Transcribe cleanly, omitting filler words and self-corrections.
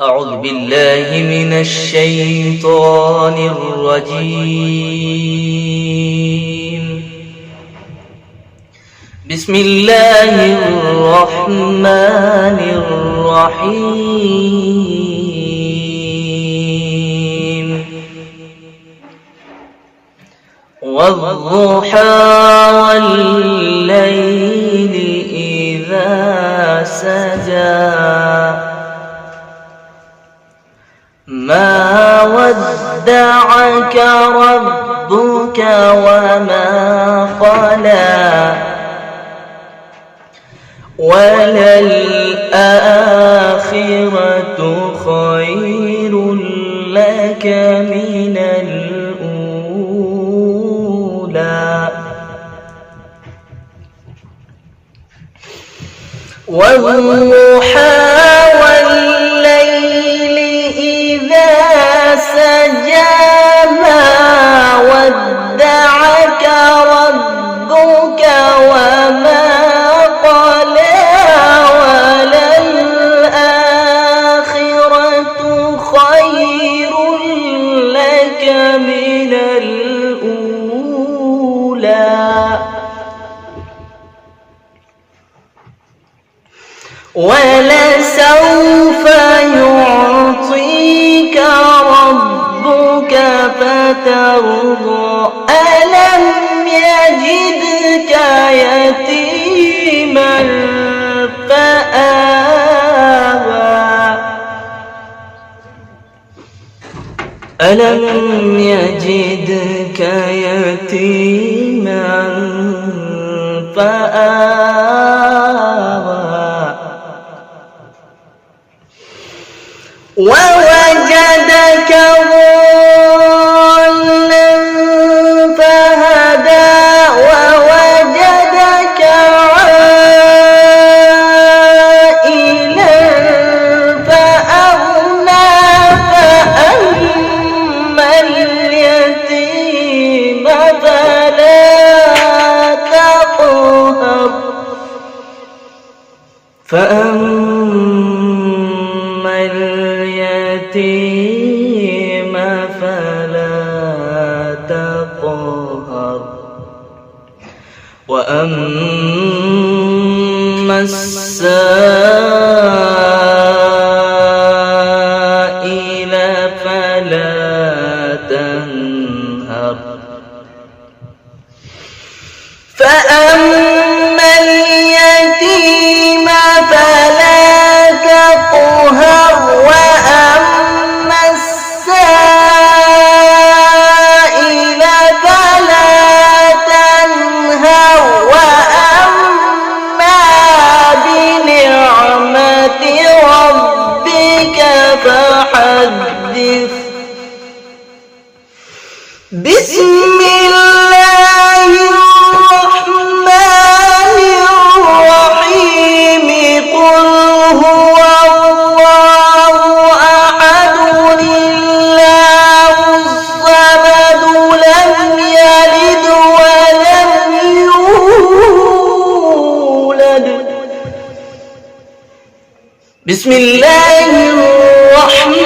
أعوذ بالله من الشيطان الرجيم. بسم الله الرحمن الرحيم. والضحى والليل إذا سجى ما ودعك ربك وما قلى وللآخرة خير لك من الأولى والضحى والليل إذا سجى ما ودعك ربك وما قلى وللآخرة خير لك من الأولى ولسوف يعطيك ربك فترضى ألم يجدك يتيما فآوى ألم يجدك يتيما فآوى ووجدك ضالا فهدى ووجدك عائلا فأغنى فأما اليتيم فلا تقهر اليتيم فلا تقهر وأما السائل فلا تنهر فأما اليتيم فلا تقهر وأما السائل فلا تنهر وأما بنعمة ربك فحدث بسم الله الرحمن الرحيم قل هو الله أحد الله الصمد لم يلد ولم يولد بسم الله الرحمن